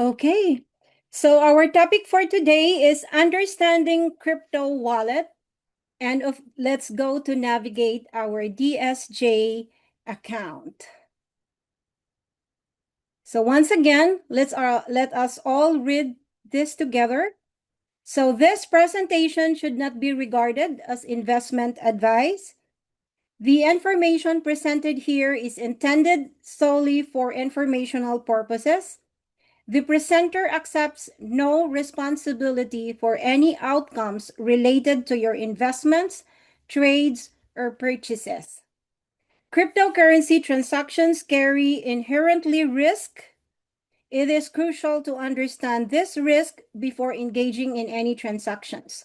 Okay, so our topic for today is understanding crypto wallet, and let's go to navigate our DSJ account. So once again, let us all read this together. So this presentation should not be regarded as investment advice. The information presented here is intended solely for informational purposes. The presenter accepts no responsibility for any outcomes related to your investments, trades, or purchases. Cryptocurrency transactions carry inherently risk. It is crucial to understand this risk before engaging in any transactions.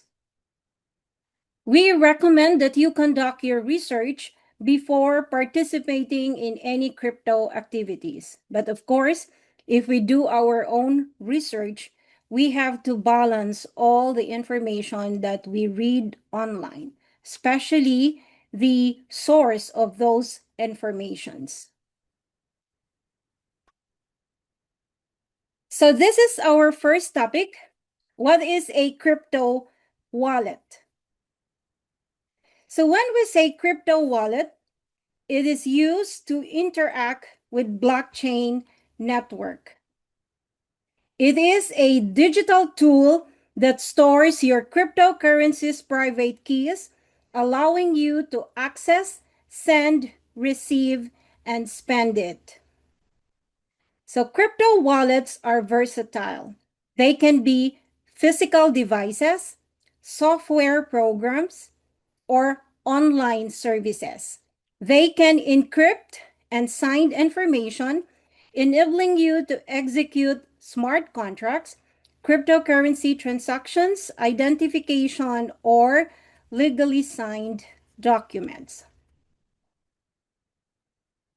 We recommend that you conduct your research before participating in any crypto activities. But of course, if we do our own research, we have to balance all the information that we read online, especially the source of those informations. So this is our first topic. What is a crypto wallet? So when we say crypto wallet, it is used to interact with blockchain network. It is a digital tool that stores your cryptocurrency's private keys, allowing you to access, send, receive, and spend it. So crypto wallets are versatile. They can be physical devices, software programs, or online services. They can encrypt and sign information, enabling you to execute smart contracts, cryptocurrency transactions, identification, or legally signed documents.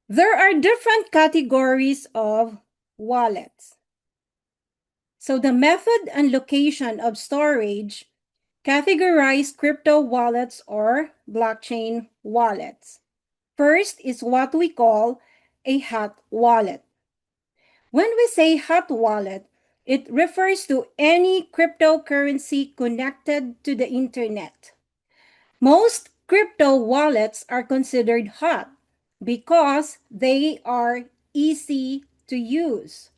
There are different categories of wallets. So the method and location of storage categorize crypto wallets or blockchain wallets. First is what we call a hot wallet. When we say hot wallet, it refers to any cryptocurrency connected to the internet. Most crypto wallets are considered hot because they are easy to use.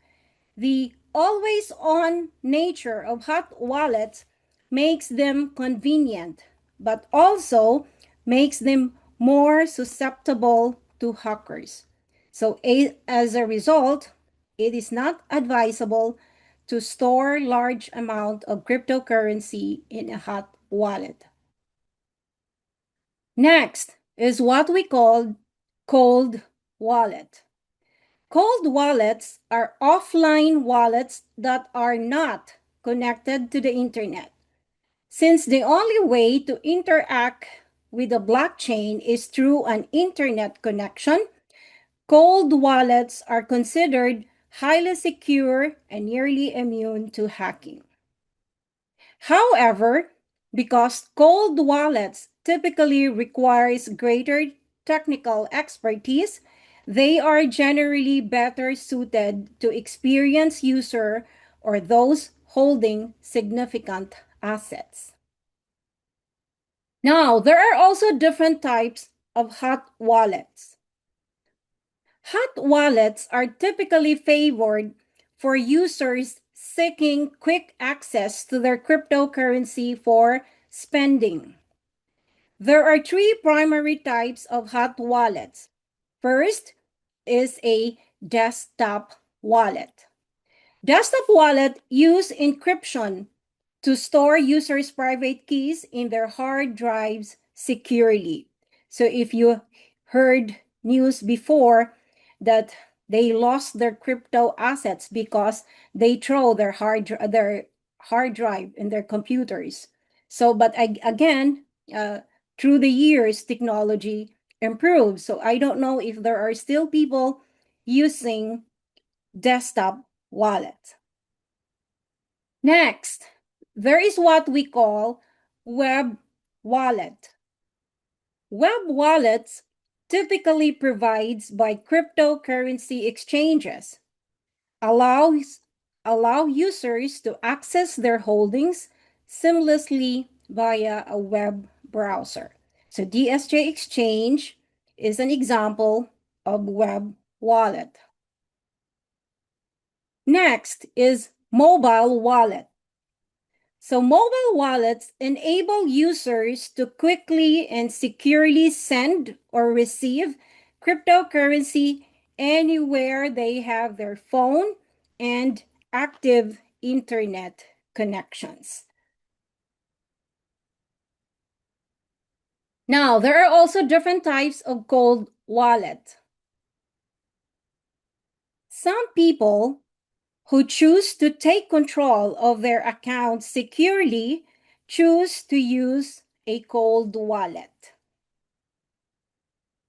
The always on nature of hot wallets makes them convenient, but also makes them more susceptible to hackers. So, as a result, it is not advisable to store large amount of cryptocurrency in a hot wallet. Next is what we call cold wallet. Cold wallets are offline wallets that are not connected to the internet. Since the only way to interact with the blockchain is through an internet connection, cold wallets are considered highly secure and nearly immune to hacking. However, because cold wallets typically requires greater technical expertise, they are generally better suited to experienced user or those holding significant assets. Now, there are also different types of hot wallets. Hot wallets are typically favored for users seeking quick access to their cryptocurrency for spending. There are three primary types of hot wallets. First is a desktop wallet. Desktop wallet use encryption to store users' private keys in their hard drives securely. So if you heard news before that they lost their crypto assets because they throw their hard drive in their computers. So, but again, through the years, technology improves. So I don't know if there are still people using desktop wallets. Next, there is what we call web wallet. Web wallets typically provides by cryptocurrency exchanges, allows allow users to access their holdings seamlessly via a web browser. So DSJ Exchange is an example of web wallet. Next is mobile wallet. So mobile wallets enable users to quickly and securely send or receive cryptocurrency anywhere they have their phone and active internet connections. Now, there are also different types of cold wallet. Some people who choose to take control of their account securely choose to use a cold wallet.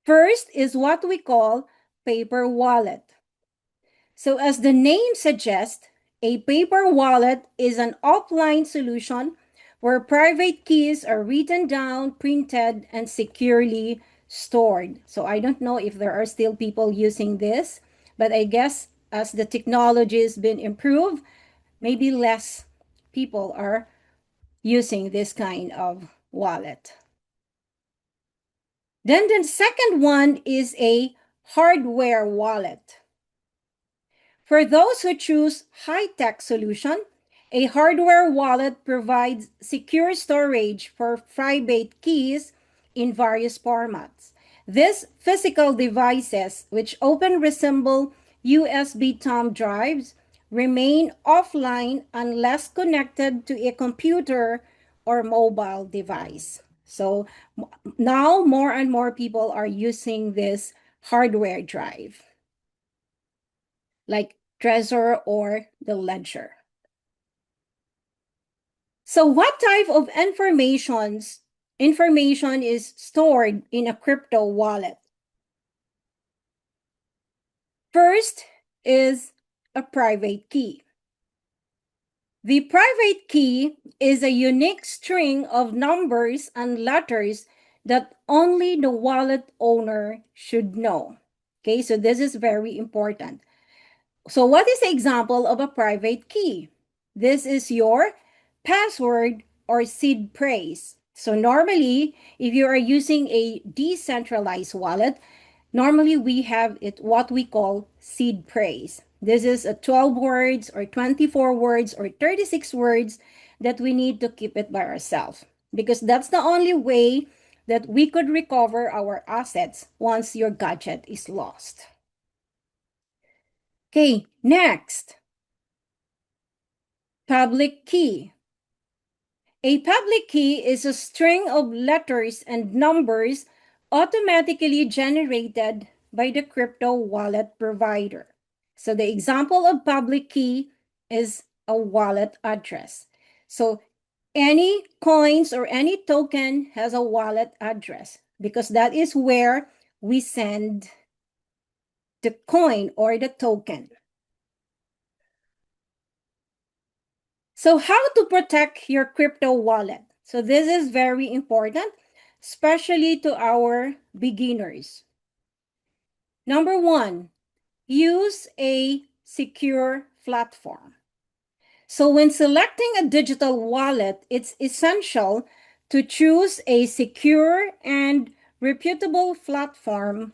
First is what we call paper wallet. So as the name suggests, a paper wallet is an offline solution where private keys are written down, printed, and securely stored. So I don't know if there are still people using this, but I guess as the technology has been improved, maybe less people are using this kind of wallet. Then the second one is a hardware wallet. For those who choose high-tech solution, a hardware wallet provides secure storage for private keys in various formats. These physical devices, which often resemble USB thumb drives, remain offline unless connected to a computer or mobile device. So now more and more people are using this hardware drive, like Trezor or the Ledger. So what type of information is stored in a crypto wallet? First is a private key. The private key is a unique string of numbers and letters that only the wallet owner should know. Okay, so this is very important. So what is the example of a private key? This is your password or seed phrase. So normally, if you are using a decentralized wallet, normally we have it what we call seed phrase. This is a 12 words or 24 words or 36 words that we need to keep it by ourselves, because that's the only way that we could recover our assets once your gadget is lost. Okay, next, public key. A public key is a string of letters and numbers automatically generated by the crypto wallet provider. So the example of public key is a wallet address. So any coins or any token has a wallet address, because that is where we send the coin or the token. So how to protect your crypto wallet? So this is very important, especially to our beginners. Number one, use a secure platform. So when selecting a digital wallet, it's essential to choose a secure and reputable platform.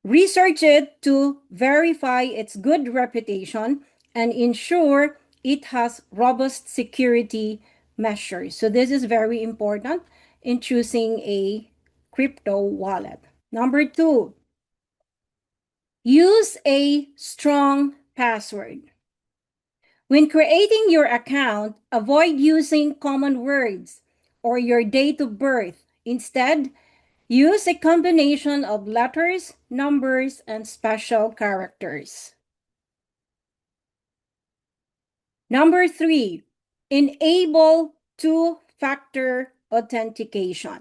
Research it to verify its good reputation and ensure it has robust security measures. So this is very important in choosing a crypto wallet. Number two, use a strong password. When creating your account, avoid using common words or your date of birth. Instead, use a combination of letters, numbers, and special characters. Number three, enable two-factor authentication.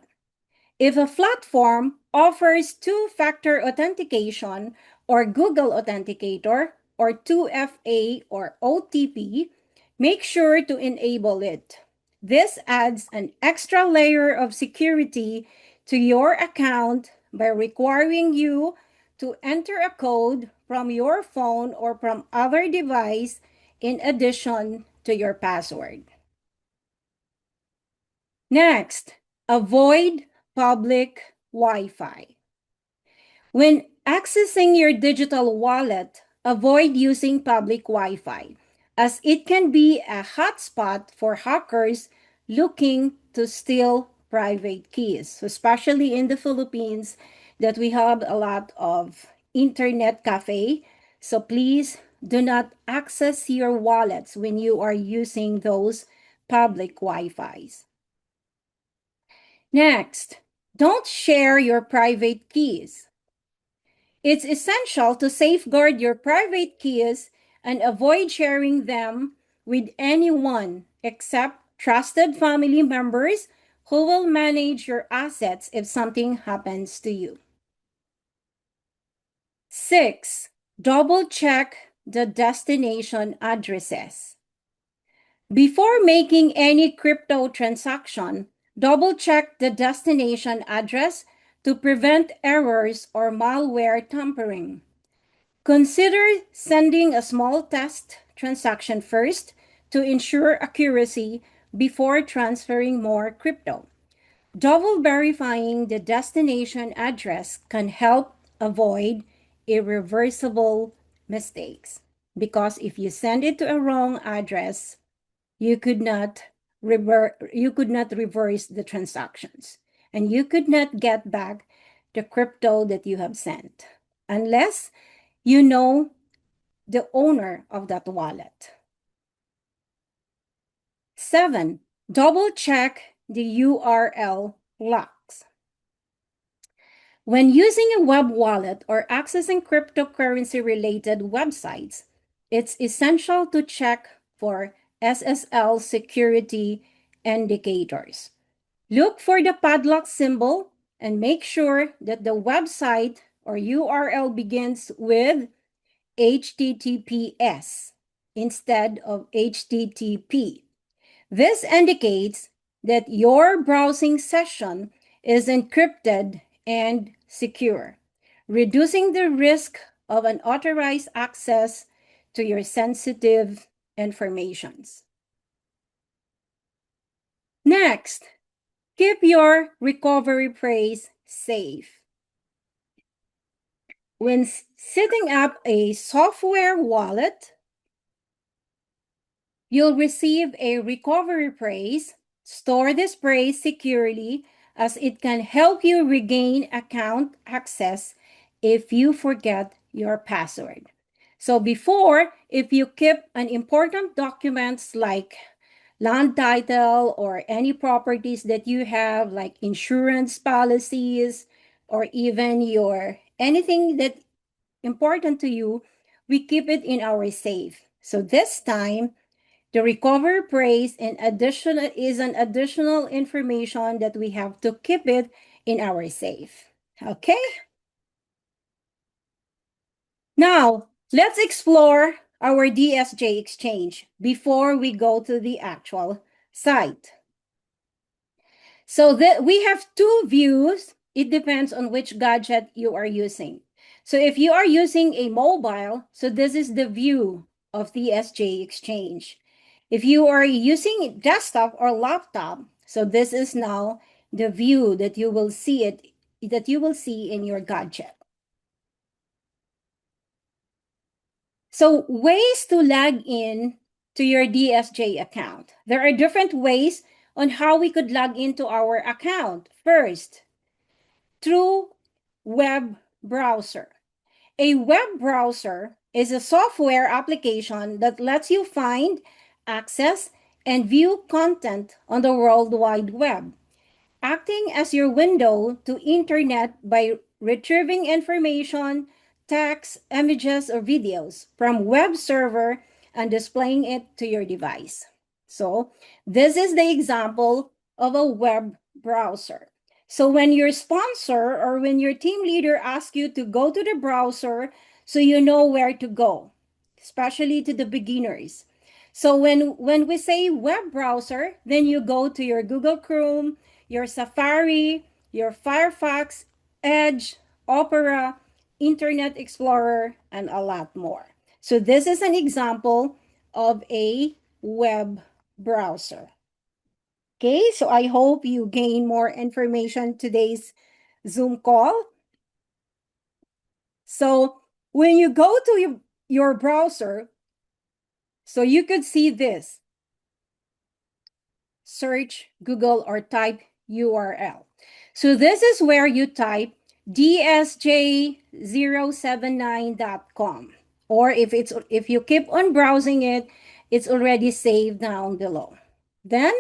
If a platform offers two-factor authentication or Google Authenticator or 2FA or OTP, make sure to enable it. This adds an extra layer of security to your account by requiring you to enter a code from your phone or from other device in addition to your password. Next, avoid public Wi-Fi. When accessing your digital wallet, avoid using public Wi Fi, as it can be a hotspot for hackers looking to steal private keys, so especially in the Philippines, that we have a lot of internet cafe. So please do not access your wallets when you are using those public Wi Fis. Next, don't share your private keys. It's essential to safeguard your private keys and avoid sharing them with anyone except trusted family members who will manage your assets if something happens to you. 6. Double check the destination addresses. Before making any crypto transaction, double check the destination address to prevent errors or malware tampering. Consider sending a small test transaction first to ensure accuracy before transferring more crypto. Double verifying the destination address can help avoid irreversible mistakes, because if you send it to a wrong address, you could not reverse the transactions, and you could not get back the crypto that you have sent unless you know the owner of that wallet. 7. Double check the URL locks. When using a web wallet or accessing cryptocurrency related websites, it's essential to check for SSL security indicators. Look for the padlock symbol and make sure that the website or URL begins with HTTPS instead of HTTP. This indicates that your browsing session is encrypted and secure, reducing the risk of unauthorized access to your sensitive informations. Next, keep your recovery phrase safe. When setting up a software wallet, you'll receive a recovery phrase. Store this phrase securely, as it can help you regain account access if you forget your password. So before, if you keep an important documents like land title or any properties that you have, like insurance policies or even your anything that important to you, we keep it in our safe. So this time, the recovery praise and additional is an additional information that we have to keep it in our safe. Okay? Now, let's explore our DSJ exchange before we go to the actual site. So that we have two views. It depends on which gadget you are using. So if you are using a mobile, so this is the view of the SJ exchange. If you are using desktop or laptop, so this is now the view that you will see in your gadget. So ways to log in to your DSJ account. There are different ways on how we could log into our account. First, through web browser. A web browser is a software application that lets you find, access, and view content on the World Wide Web, acting as your window to internet by retrieving information, text, images, or videos from web server and displaying it to your device. So this is the example of a web browser. So when your sponsor or when your team leader asks you to go to the browser, so you know where to go, especially to the beginners. So when we say web browser, then you go to your Google Chrome, your Safari, your Firefox, Edge, Opera, Internet Explorer, and a lot more. So this is an example of a web browser. Okay, so I hope you gain more information today's Zoom call. So when you go to your browser, so you could see this, search Google or type URL. So this is where you type dsj079.com, or if you keep on browsing it, it's already saved down below. Then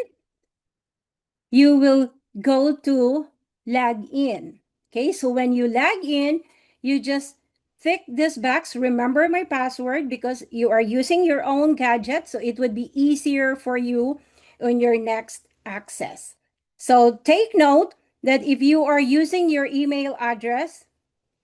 you will go to log in. Okay, so when you log in, you just tick this box, remember my password, because you are using your own gadget, so it would be easier for you on your next access. So take note that if you are using your email address,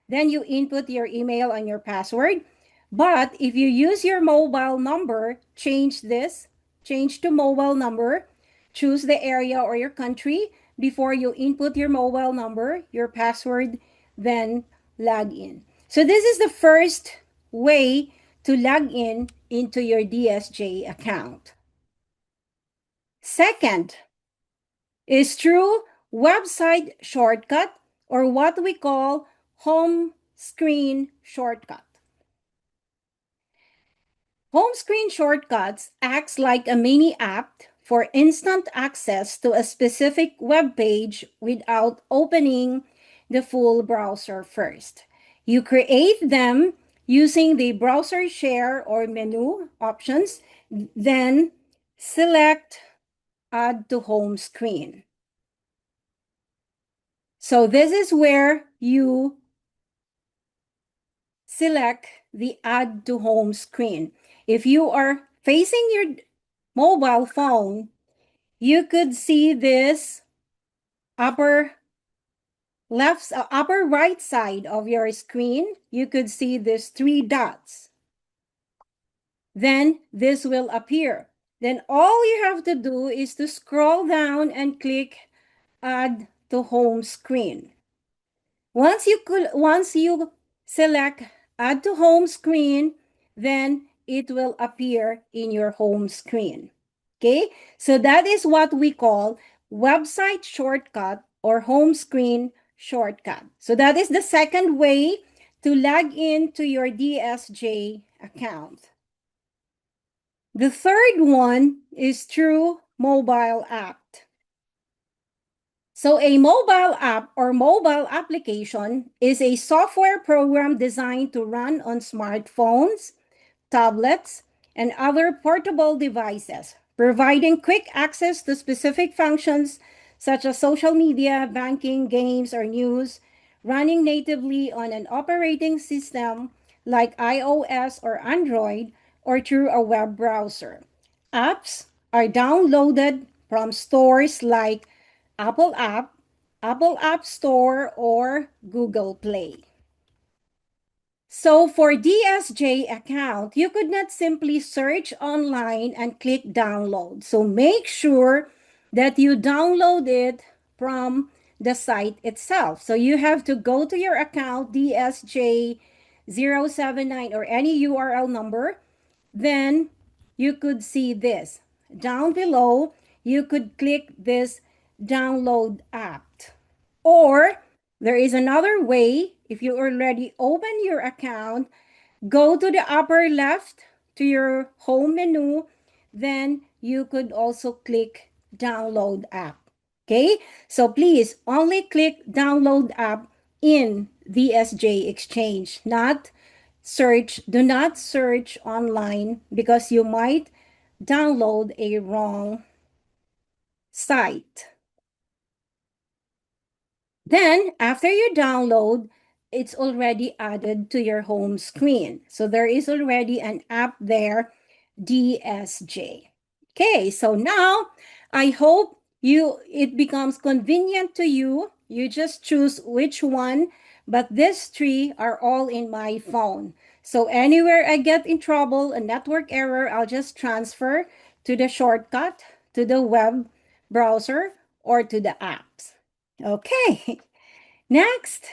then you input your email and your password. But if you use your mobile number, change to mobile number, choose the area or your country before you input your mobile number, your password, then log in. So this is the first way to log in into your DSJ account. Second is through website shortcut, or what we call home screen shortcut. Home screen shortcuts acts like a mini app for instant access to a specific web page without opening the full browser first. You create them using the browser share or menu options, then select add to home screen. So this is where you select the add to home screen. If you are facing your mobile phone, you could see this upper upper right side of your screen. You could see these three dots. Then this will appear. Then all you have to do is to scroll down and click add to home screen. Once you select add to home screen, then it will appear in your home screen. Okay, so that is what we call website shortcut or home screen shortcut. So that is the second way to log in to your DSJ account. The third one is through mobile app. So a mobile app or mobile application is a software program designed to run on smartphones, tablets, and other portable devices, providing quick access to specific functions such as social media, banking, games, or news, running natively on an operating system like iOS or Android, or through a web browser. Apps are downloaded from stores like Apple App, Apple App Store, or Google Play. So for DSJ account, you could not simply search online and click download. So make sure that you download it from the site itself. So you have to go to your account, DSJ079 or any URL number. Then you could see this. Down below, you could click this download app. Or there is another way. If you already open your account, go to the upper left to your home menu, then you could also click download app. Okay, so please only click download app in DSJ Exchange, not search. Do not search online because you might download a wrong site. Then after you download, it's already added to your home screen. So there is already an app there, DSJ. Okay, so now I hope it becomes convenient to you. You just choose which one, but these three are all in my phone. So anywhere I get in trouble, a network error, I'll just transfer to the shortcut, to the web browser, or to the apps. Okay, next,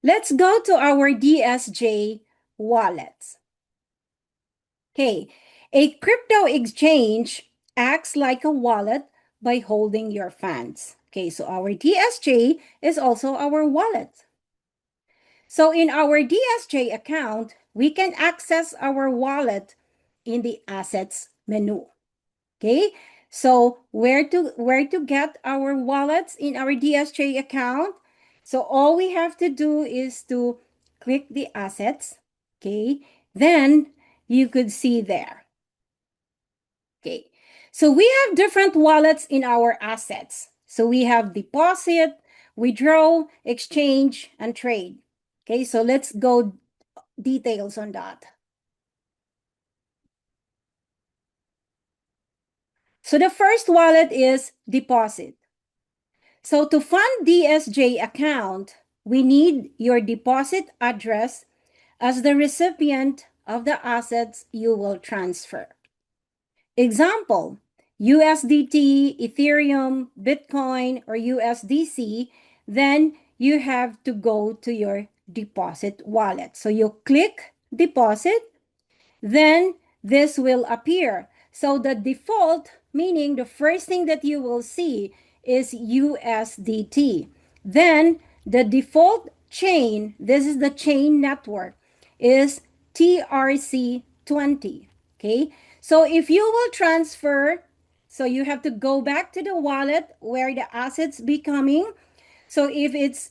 let's go to our DSJ wallets. Okay, a crypto exchange acts like a wallet by holding your funds. Okay, so our DSJ is also our wallet. So in our DSJ account, we can access our wallet in the assets menu. Okay, so where to get our wallets in our DSJ account? So all we have to do is to click the assets. Okay, then you could see there. Okay, so we have different wallets in our assets. So we have deposit, withdraw, exchange, and trade. Okay, so let's go details on that. So the first wallet is deposit. So to fund DSJ account, we need your deposit address as the recipient of the assets you will transfer. Example, USDT, Ethereum, Bitcoin, or USDC, then you have to go to your deposit wallet. So you click deposit, then this will appear. So the default, meaning the first thing that you will see is USDT. Then the default chain, this is the chain network, is TRC20. Okay, so if you will transfer, so you have to go back to the wallet where the assets be coming. So if it's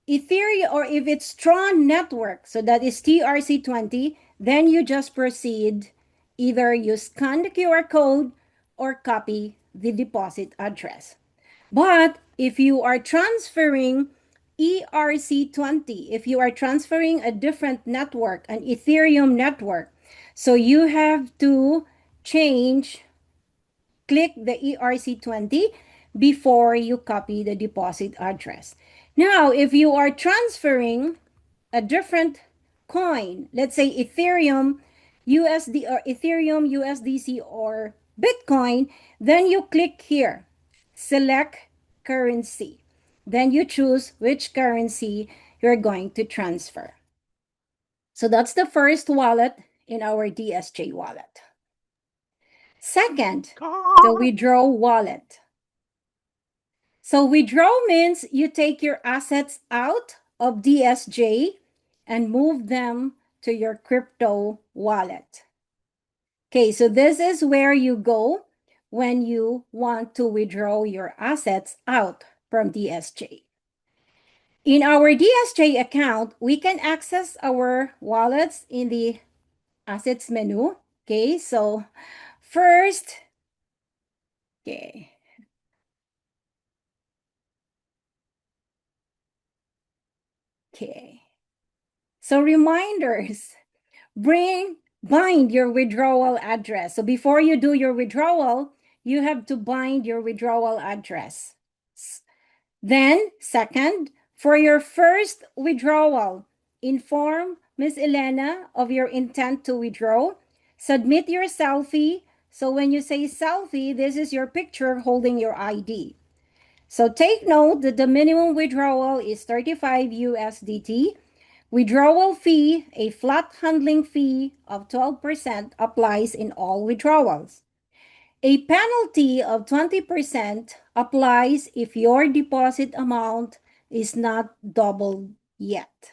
Ethereum or if it's Tron network, so that is TRC20, then you just proceed, either you scan the QR code or copy the deposit address. But if you are transferring ERC20, if you are transferring a different network, an Ethereum network, so you have to change, click the ERC20 before you copy the deposit address. Now, if you are transferring a different coin, let's say Ethereum, USD or Ethereum, USDC or Bitcoin, then you click here, select currency. Then you choose which currency you're going to transfer. So that's the first wallet in our DSJ wallet. Second, the withdraw wallet. So withdraw means you take your assets out of DSJ and move them to your crypto wallet. Okay, so this is where you go when you want to withdraw your assets out from DSJ. In our DSJ account, we can access our wallets in the assets menu. Okay, so first, okay. Okay. So reminders, bind your withdrawal address. So before you do your withdrawal, you have to bind your withdrawal address. Then, second, for your first withdrawal, inform Ms. Elena of your intent to withdraw. Submit your selfie. So when you say selfie, this is your picture holding your ID. So take note that the minimum withdrawal is 35 USDT. Withdrawal fee, a flat handling fee of 12% applies in all withdrawals. A penalty of 20% applies if your deposit amount is not doubled yet.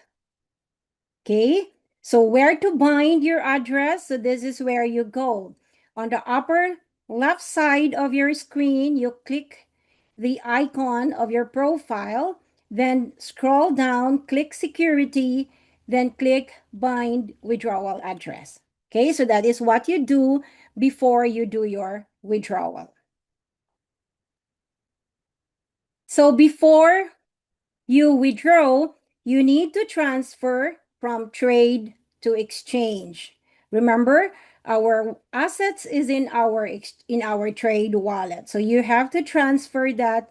Okay, so where to bind your address? So this is where you go. On the upper left side of your screen, you click the icon of your profile, then scroll down, click security, then click bind withdrawal address. Okay, so that is what you do before you do your withdrawal. So before you withdraw, you need to transfer from trade to exchange. Remember, our assets is in our trade wallet. So you have to transfer that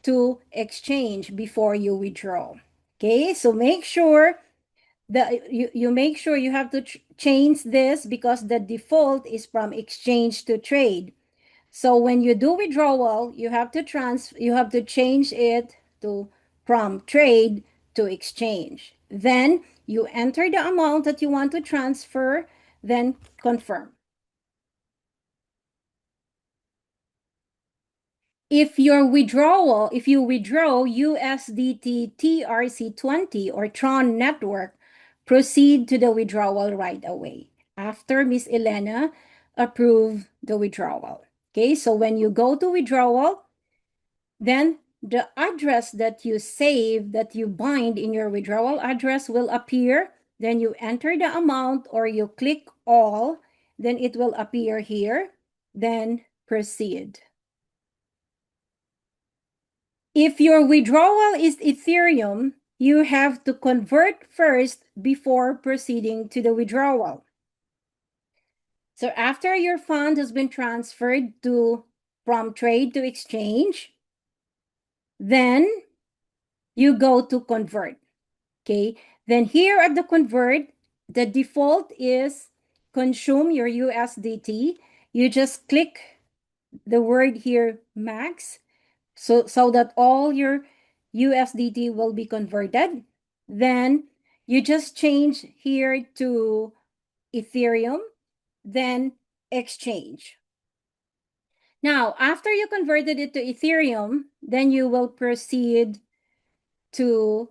to exchange before you withdraw. Okay, so make sure that you make sure you have to change this because the default is from exchange to trade. So when you do withdrawal, you have to change it to from trade to exchange. Then you enter the amount that you want to transfer, then confirm. If you withdraw USDT TRC20 or Tron network, proceed to the withdrawal right away after Miss Elena approve the withdrawal. Okay, so when you go to withdrawal, then the address that you save, that you bind in your withdrawal address will appear. Then you enter the amount or you click all, then it will appear here. Then proceed. If your withdrawal is Ethereum, you have to convert first before proceeding to the withdrawal. So after your fund has been transferred from trade to exchange, then you go to convert. Okay, then here at the convert, the default is consume your USDT. You just click the word here max, so that all your USDT will be converted. Then you just change here to Ethereum, then exchange. Now, after you converted it to Ethereum, then you will proceed to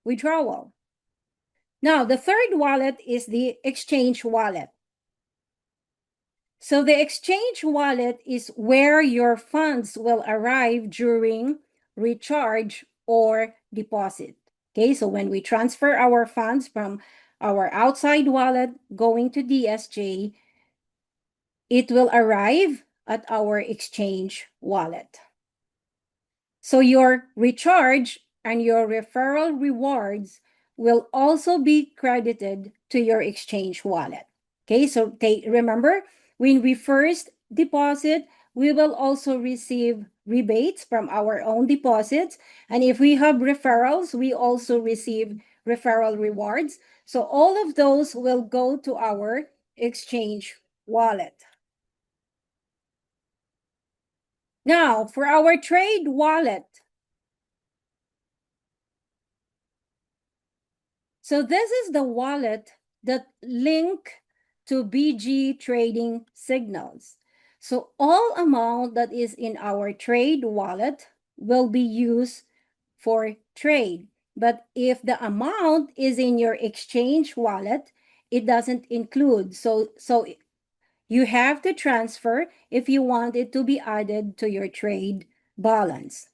withdrawal. Now, the third wallet is the exchange wallet. So the exchange wallet is where your funds will arrive during recharge or deposit. Okay, so when we transfer our funds from our outside wallet going to DSJ, it will arrive at our exchange wallet. So your recharge and your referral rewards will also be credited to your exchange wallet. Okay, so remember, when we first deposit, we will also receive rebates from our own deposits. And if we have referrals, we also receive referral rewards. So all of those will go to our exchange wallet. Now, for our trade wallet, so this is the wallet that link to BG trading signals. So all amount that is in our trade wallet will be used for trade. But if the amount is in your exchange wallet, it doesn't include. So you have to transfer if you want it to be added to your trade balance.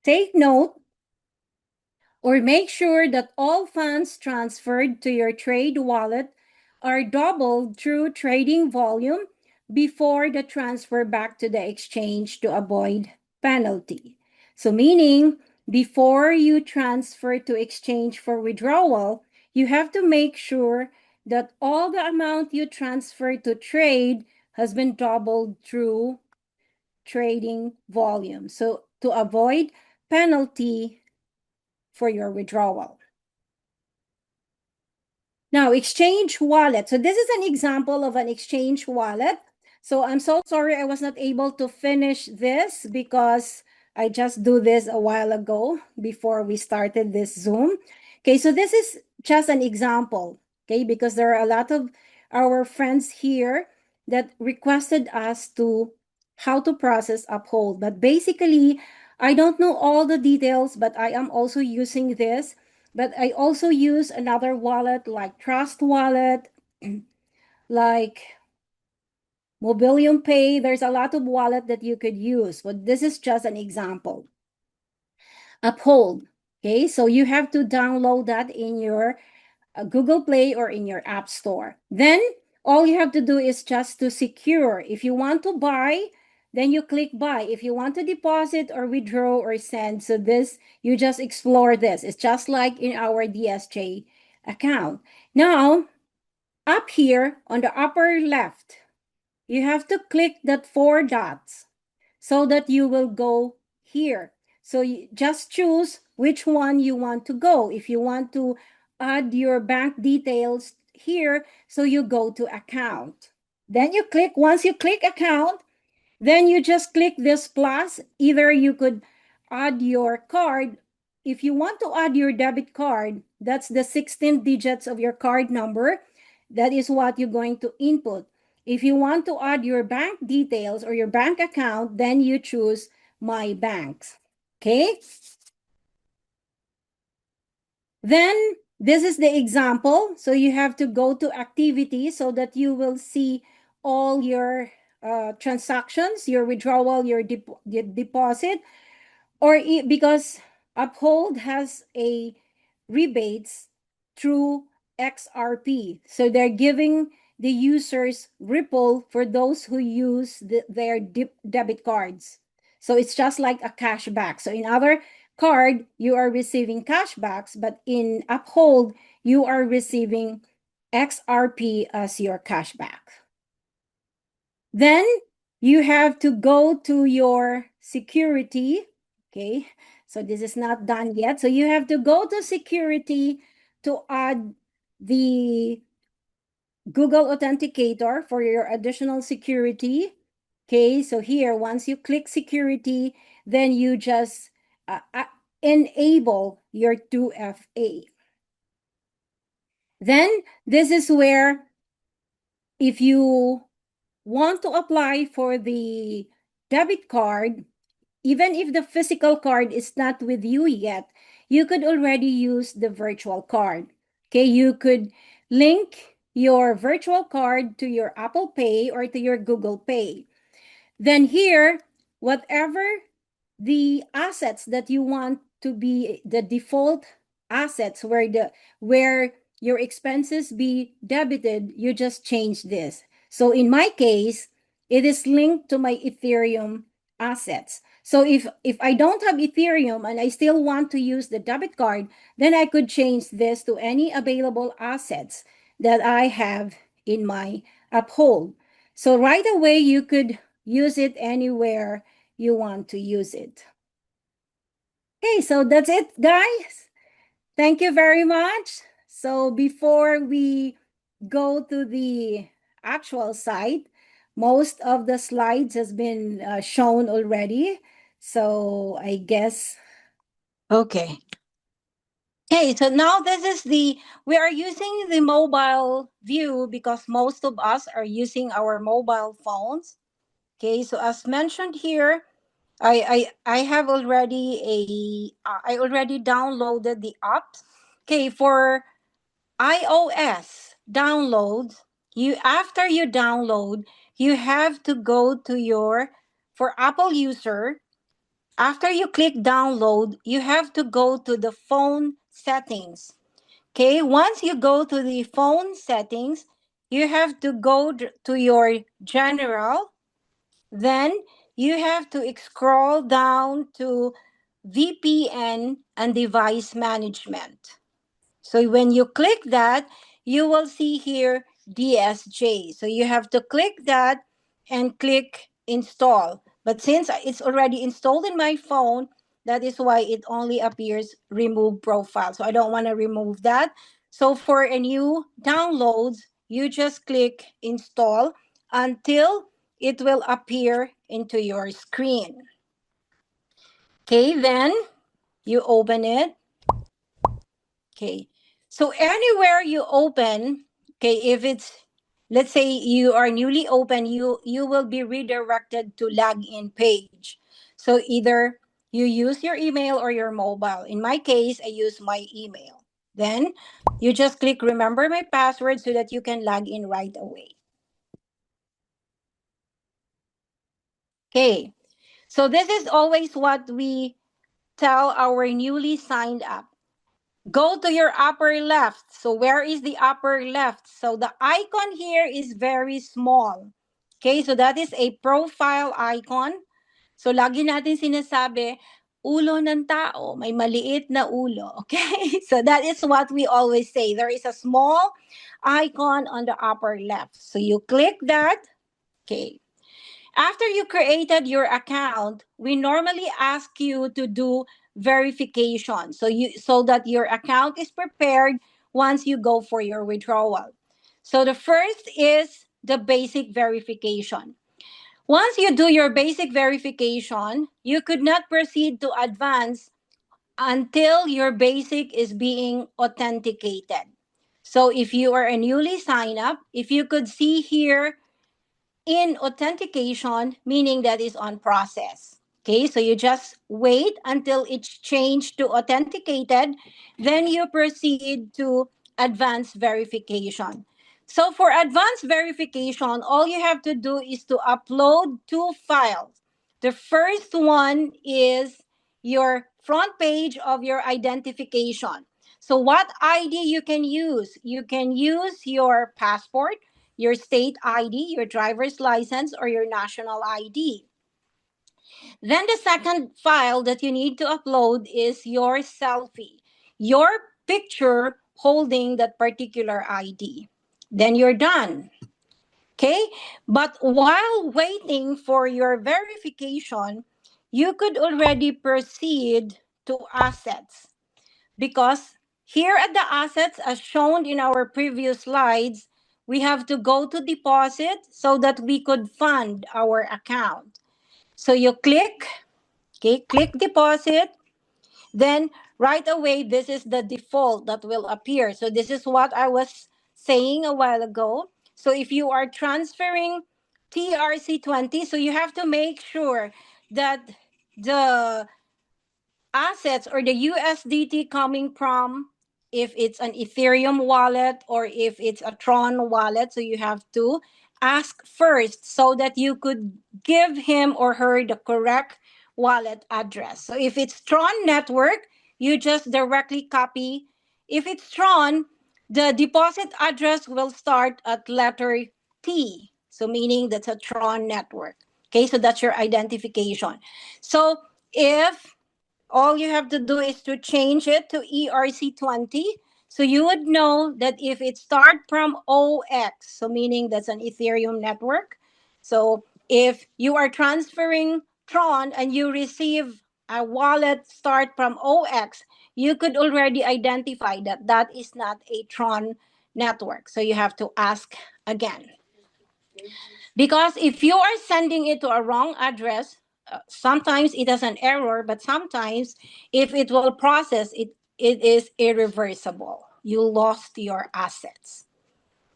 Take note or make sure that all funds transferred to your trade wallet are doubled through trading volume before the transfer back to the exchange to avoid penalty. So meaning before you transfer to exchange for withdrawal, you have to make sure that all the amount you transfer to trade has been doubled through trading volume. So to avoid penalty for your withdrawal. Now, exchange wallet. So this is an example of an exchange wallet. So I'm so sorry I was not able to finish this because I just do this a while ago before we started this Zoom. Okay, so this is just an example, okay, because there are a lot of our friends here that requested us to how to process Uphold. But basically, I don't know all the details, but I am also using this. But I also use another wallet like Trust Wallet, like Mobilium Pay. There's a lot of wallet that you could use, but this is just an example. Uphold. Okay, so you have to download that in your Google Play or in your App Store. Then all you have to do is just to secure. If you want to buy, then you click buy. If you want to deposit or withdraw or send, so this, you just explore this. It's just like in our DSJ account. Now, up here on the upper left, you have to click that 4 dots so that you will go here. So you just choose which one you want to go. If you want to add your bank details here, so you go to account. Then you click, once you click account, then you just click this plus. Either you could add your card. If you want to add your debit card, that's the 16 digits of your card number. That is what you're going to input. If you want to add your bank details or your bank account, then you choose My Banks. Okay? Then this is the example. So you have to go to activity so that you will see all your transactions, your withdrawal, your deposit, or because Uphold has a rebates through XRP. So they're giving the users Ripple for those who use their debit cards. So it's just like a cashback. So in other card, you are receiving cashbacks, but in Uphold, you are receiving XRP as your cashback. Then you have to go to your security. Okay, so this is not done yet. So you have to go to security to add the Google Authenticator for your additional security. Okay, so here, once you click security, then you just enable your 2FA. Then this is where, if you want to apply for the debit card, even if the physical card is not with you yet, you could already use the virtual card. Okay, you could link your virtual card to your Apple Pay or to your Google Pay. Then here, whatever the assets that you want to be the default assets where your expenses be debited, you just change this. So in my case, it is linked to my Ethereum assets. So if I don't have Ethereum and I still want to use the debit card, then I could change this to any available assets that I have in my Uphold. So right away you could use it anywhere you want to use it. Okay, so that's it, guys. Thank you very much. So before we go to the actual site, most of the slides has been shown already. So I guess, okay. Okay, so now we are using the mobile view because most of us are using our mobile phones. Okay, so as mentioned here, I have already I already downloaded the app. Okay, for iOS downloads, after you download, you have to go to your, for Apple user, after you click download, you have to go to the phone settings. Okay, once you go to the phone settings, you have to go to your general. Then you have to scroll down to VPN and device management. So when you click that, you will see here DSJ. So you have to click that and click install. But since it's already installed in my phone, that is why it only appears remove profile. So I don't want to remove that. So for a new downloads, you just click install until it will appear into your screen. Okay, then you open it. Okay. So anywhere you open, okay, if it's, let's say you are newly open, you will be redirected to login page. So either you use your email or your mobile. In my case, I use my email. Then you just click remember my password so that you can log in right away. Okay. So this is always what we tell our newly signed up. Go to your upper left. So where is the upper left? So the icon here is very small. Okay, so that is a profile icon. So lagi natin sinasabi, ulo ng tao, may maliit na ulo. Okay, so that is what we always say. There is a small icon on the upper left. So you click that. Okay. After you created your account, we normally ask you to do verification so that your account is prepared once you go for your withdrawal. So the first is the basic verification. Once you do your basic verification, you could not proceed to advance until your basic is being authenticated. So if you are a newly signed up, if you could see here in authentication, meaning that is on process. Okay, so you just wait until it's changed to authenticated, then you proceed to advanced verification. So for advanced verification, all you have to do is to upload two files. The first one is your front page of your identification. So what ID you can use? You can use your passport, your state ID, your driver's license, or your national ID. Then the second file that you need to upload is your selfie, your picture holding that particular ID. Then you're done. Okay? But while waiting for your verification, you could already proceed to assets, because here at the assets, as shown in our previous slides, we have to go to deposit so that we could fund our account. So you click, okay, click deposit, then right away, this is the default that will appear. So this is what I was saying a while ago. So if you are transferring TRC20, so you have to make sure that the assets or the USDT coming from, if it's an Ethereum wallet or if it's a Tron wallet, so you have to ask first so that you could give him or her the correct wallet address. So if it's Tron network, you just directly copy. If it's Tron, the deposit address will start at letter T. So meaning that's a Tron network. Okay, so that's your identification. So if all you have to do is to change it to ERC20. So you would know that if it starts from OX, so meaning that's an Ethereum network. So if you are transferring Tron and you receive a wallet start from OX, you could already identify that that is not a Tron network. So you have to ask again. Because if you are sending it to a wrong address, sometimes it has an error, but sometimes if it will process it, it is irreversible. You lost your assets.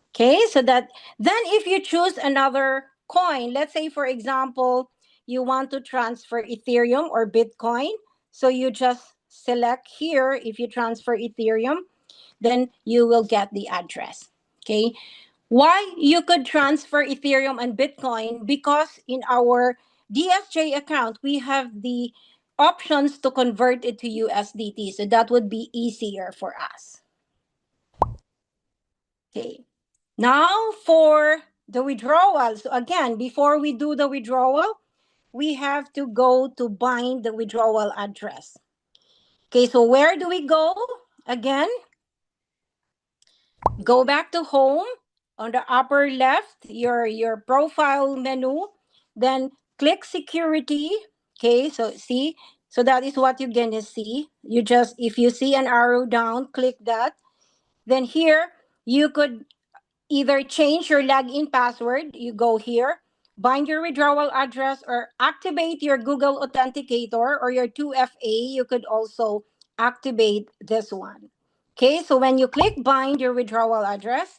Okay, so that then if you choose another coin, let's say for example, you want to transfer Ethereum or Bitcoin, so you just select here if you transfer Ethereum, then you will get the address. Okay, why you could transfer Ethereum and Bitcoin? Because in our DSJ account, we have the options to convert it to USDT. So that would be easier for us. Okay. Now for the withdrawal. So again, before we do the withdrawal, we have to go to bind the withdrawal address. Okay, so where do we go? Again, go back to home. On the upper left, your profile menu, then click security. Okay, so see, so that is what you're gonna see. You just, if you see an arrow down, click that. Then here you could either change your login password, you go here, bind your withdrawal address, or activate your Google Authenticator or your 2FA. You could also activate this one. Okay, so when you click bind your withdrawal address,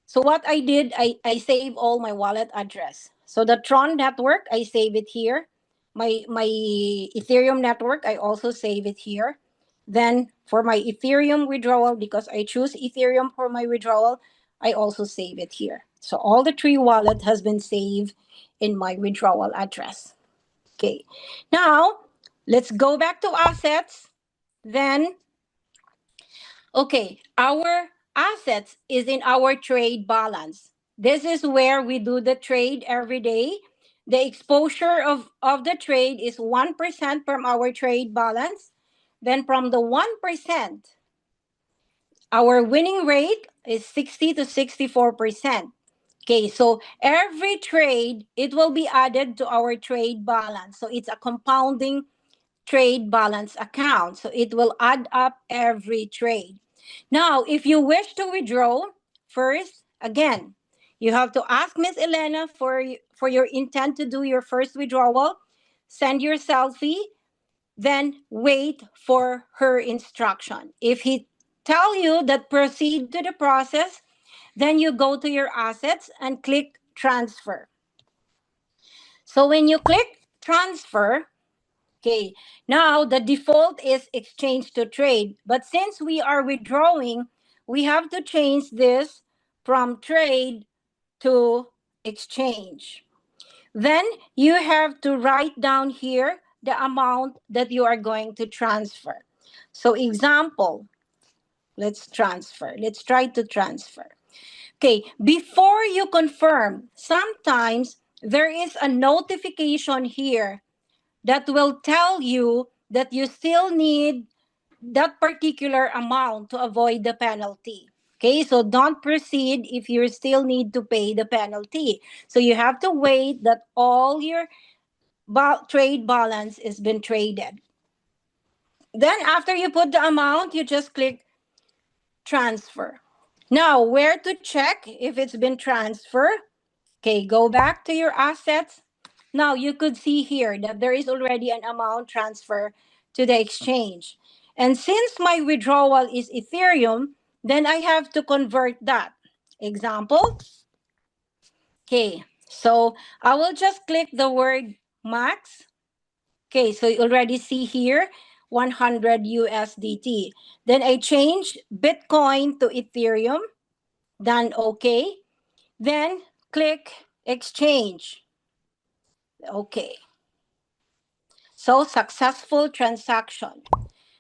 so what I did, I save all my wallet address. So the Tron network, I save it here. My Ethereum network, I also save it here. Then for my Ethereum withdrawal, because I choose Ethereum for my withdrawal, I also save it here. So all the three wallet has been saved in my withdrawal address. Okay. Now, let's go back to assets. Then okay, our assets is in our trade balance. This is where we do the trade every day. The exposure of the trade is 1% from our trade balance. Then from the 1%, our winning rate is 60 to 64%. Okay, so every trade, it will be added to our trade balance. So it's a compounding trade balance account. So it will add up every trade. Now, if you wish to withdraw, first, again, you have to ask Miss Elena for your intent to do your first withdrawal. Send your selfie, then wait for her instruction. If he tell you that proceed to the process, then you go to your assets and click transfer. So when you click transfer, okay, now the default is exchange to trade. But since we are withdrawing, we have to change this from trade to exchange. Then you have to write down here the amount that you are going to transfer. So example, let's transfer. Let's try to transfer. Okay, before you confirm, sometimes there is a notification here that will tell you that you still need that particular amount to avoid the penalty. Okay, so don't proceed if you still need to pay the penalty. So you have to wait that all your trade balance has been traded. Then after you put the amount, you just click transfer. Now, where to check if it's been transferred? Okay, go back to your assets. Now you could see here that there is already an amount transfer to the exchange. And since my withdrawal is Ethereum, then I have to convert that. Example. Okay, so I will just click the word max. Okay, so you already see here 100 USDT. Then I change Bitcoin to Ethereum. Done okay. Then click exchange. Okay. So successful transaction.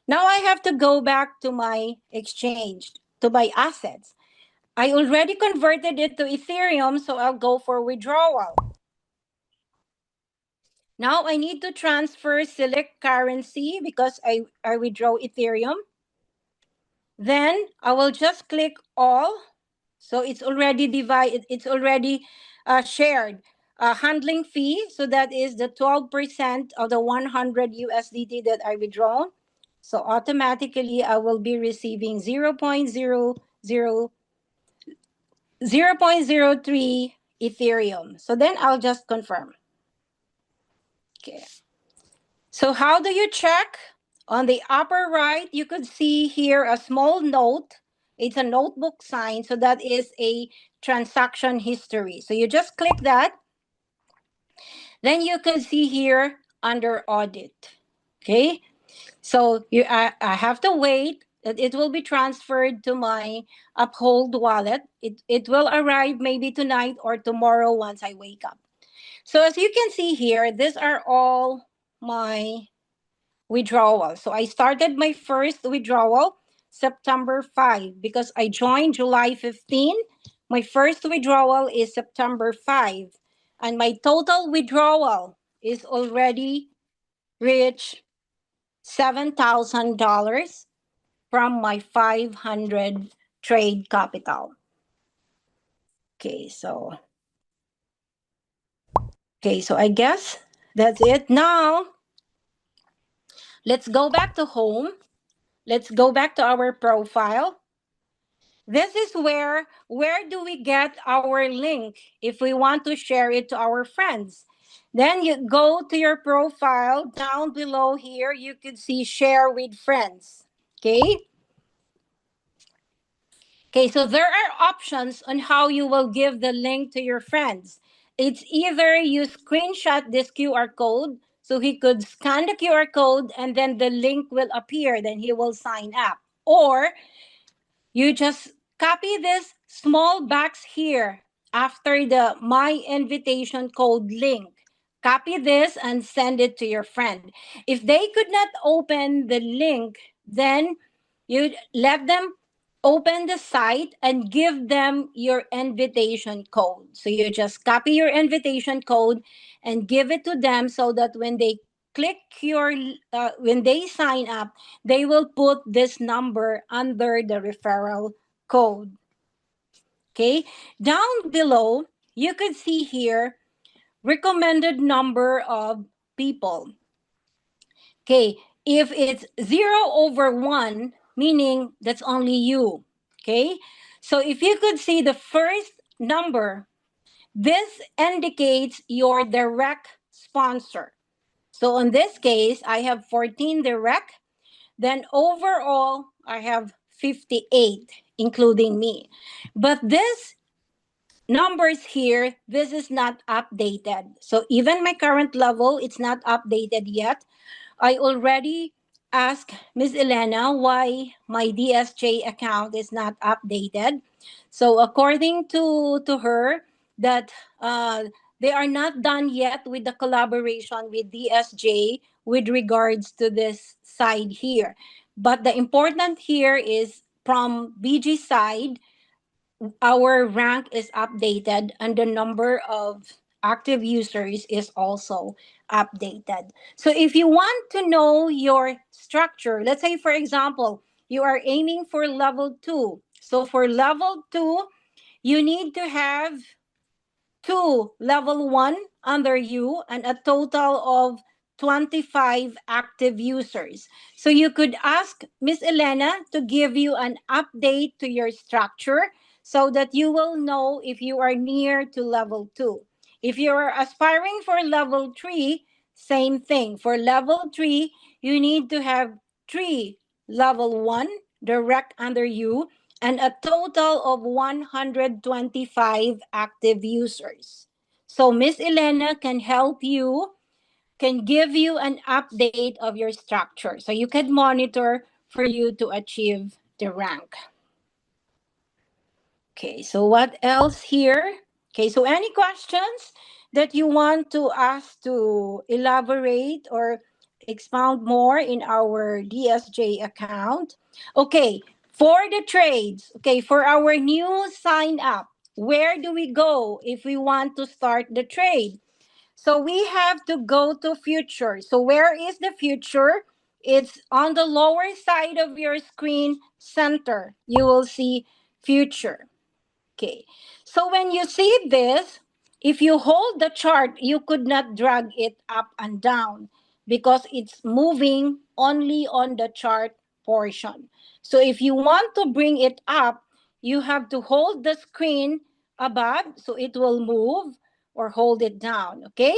Now I have to go back to my exchange, to my assets. I already converted it to Ethereum, so I'll go for withdrawal. Now I need to transfer select currency because I withdraw Ethereum. Then I will just click all. So it's already divided, it's already shared. Handling fee, so that is the 12% of the 100 USDT that I withdrawn. So automatically I will be receiving 0.03 Ethereum. So then I'll just confirm. Okay. So how do you check? On the upper right, you could see here a small note. It's a notebook sign. So that is a transaction history. So you just click that. Then you can see here under audit. Okay. So I have to wait that it will be transferred to my Uphold wallet. It will arrive maybe tonight or tomorrow once I wake up. So as you can see here, these are all my withdrawal. So I started my first withdrawal September 5 because I joined July 15. My first withdrawal is September 5. And my total withdrawal is already reached $7,000 from my 500 trade capital. Okay, so I guess that's it. Now, let's go back to home. Let's go back to our profile. This is where do we get our link if we want to share it to our friends? Then you go to your profile. Down below here, you could see share with friends. Okay. Okay, so there are options on how you will give the link to your friends. It's either you screenshot this QR code so he could scan the QR code and then the link will appear, then he will sign up. Or you just copy this small box here after the my invitation code link. Copy this and send it to your friend. If they could not open the link, then you let them open the site and give them your invitation code. So you just copy your invitation code and give it to them so that when they click when they sign up, they will put this number under the referral code. Okay, down below, you could see here recommended number of people. Okay, if it's 0/1, meaning that's only you. Okay, so if you could see the first number, this indicates your direct sponsor. So in this case, I have 14 direct. Then overall, I have 58, including me. But this numbers here, this is not updated. So even my current level, it's not updated yet. I already asked Miss Elena why my DSJ account is not updated. So according to her, that they are not done yet with the collaboration with DSJ with regards to this side here. But the important here is from BG side, our rank is updated and the number of active users is also updated. So if you want to know your structure, let's say for example, you are aiming for level 2. So for level 2, you need to have two level 1 under you and a total of 25 active users. So you could ask Miss Elena to give you an update to your structure so that you will know if you are near to level 2. If you are aspiring for level 3, same thing. For level 3, you need to have 3 level 1 direct under you and a total of 125 active users. So Miss Elena can help you, can give you an update of your structure so you can monitor for you to achieve the rank. Okay, so what else here? Okay, so any questions that you want to ask to elaborate or expound more in our DSJ account? Okay, for the trades, okay, for our new sign up, where do we go if we want to start the trade? So we have to go to future. So where is the future? It's on the lower side of your screen center. You will see future. Okay. So when you see this, if you hold the chart, you could not drag it up and down because it's moving only on the chart portion. So if you want to bring it up, you have to hold the screen above so it will move or hold it down. Okay.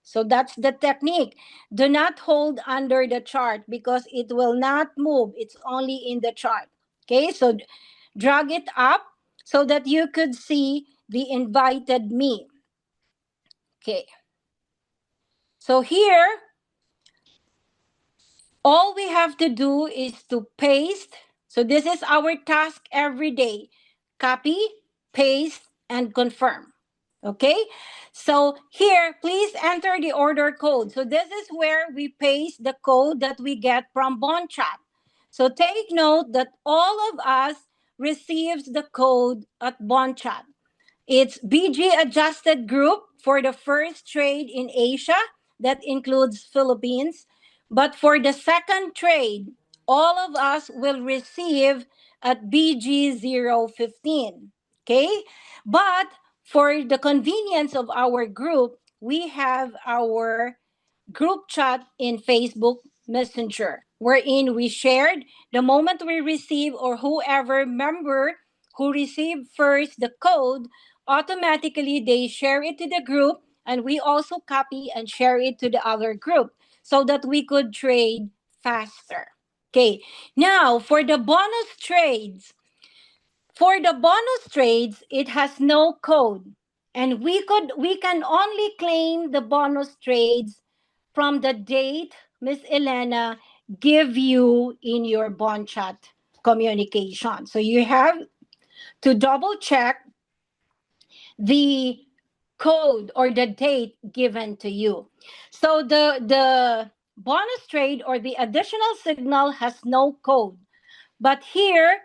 So that's the technique. Do not hold under the chart because it will not move. It's only in the chart. Okay. So drag it up so that you could see the invited me. Okay. So here, all we have to do is to paste. So this is our task every day. Copy, paste, and confirm. Okay. So here, please enter the order code. So this is where we paste the code that we get from BondChat. So take note that all of us receives the code at BondChat. It's BG adjusted group for the first trade in Asia that includes Philippines. But for the second trade, all of us will receive at BG 015. Okay? But for the convenience of our group, we have our group chat in Facebook Messenger, wherein we shared the moment we receive or whoever member who received first the code, automatically they share it to the group and we also copy and share it to the other group so that we could trade faster. Okay, now for the bonus trades, it has no code. And we can only claim the bonus trades from the date Miss Elena give you in your bond chat communication. So you have to double check the code or the date given to you. So the bonus trade or the additional signal has no code. But here,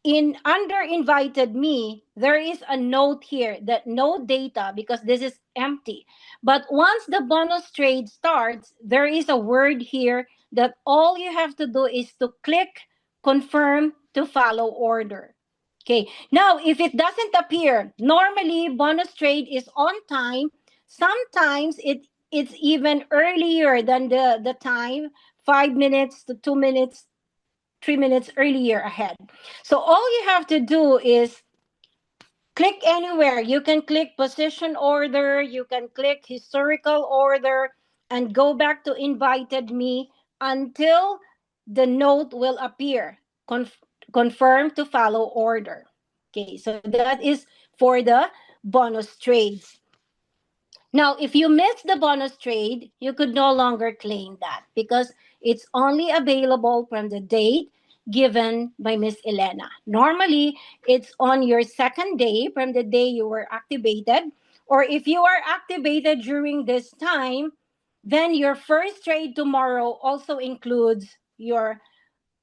in under invited me, there is a note here that no data because this is empty. But once the bonus trade starts, there is a word here that all you have to do is to click confirm to follow order. Okay. Now, if it doesn't appear, normally bonus trade is on time. Sometimes it's even earlier than the time, 5 minutes to 2 minutes 3 minutes earlier ahead. So all you have to do is click anywhere. You can click position order, you can click historical order, and go back to invited me until the note will appear. Confirm to follow order. Okay, so that is for the bonus trades. Now, if you miss the bonus trade, you could no longer claim that because it's only available from the date given by Miss Elena. Normally, it's on your second day from the day you were activated, or if you are activated during this time, then your first trade tomorrow also includes your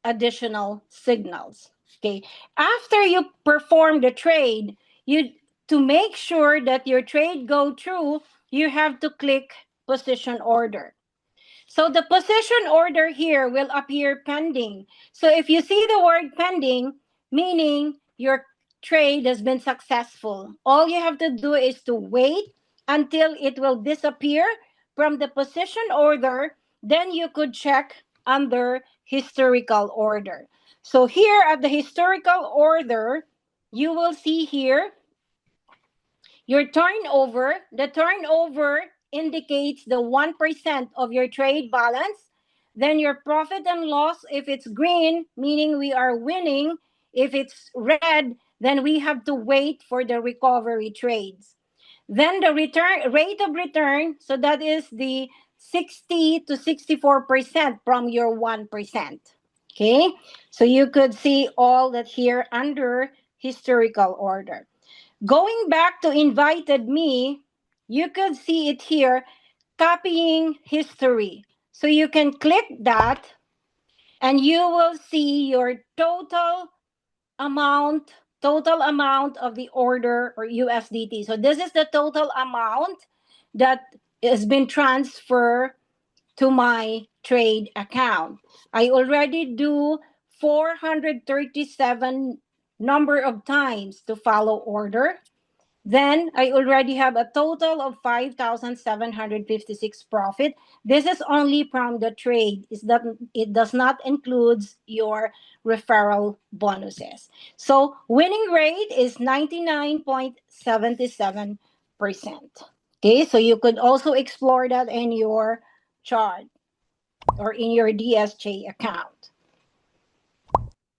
additional signals. Okay. After you perform the trade, you to make sure that your trade go through, you have to click position order. So the position order here will appear pending. So if you see the word pending, meaning your trade has been successful, all you have to do is to wait until it will disappear from the position order. Then you could check under historical order. So here at the historical order, you will see here your turnover. The turnover indicates the 1% of your trade balance. Then your profit and loss, if it's green, meaning we are winning. If it's red, then we have to wait for the recovery trades. Then the return rate of return, so that is the 60 to 64% from your 1%. Okay? So you could see all that here under historical order. Going back to invited me, you could see it here, copying history. So you can click that and you will see your total amount of the order or USDT. So this is the total amount that has been transferred to my trade account. I already do 437 number of times to follow order. Then I already have a total of 5,756 profit. This is only from the trade. It does not include your referral bonuses. So winning rate is 99.77%. Okay, so you could also explore that in your chart or in your DSJ account.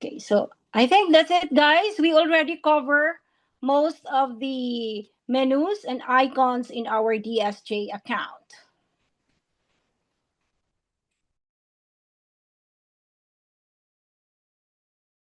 Okay, so I think that's it, guys. We already cover most of the menus and icons in our DSJ account.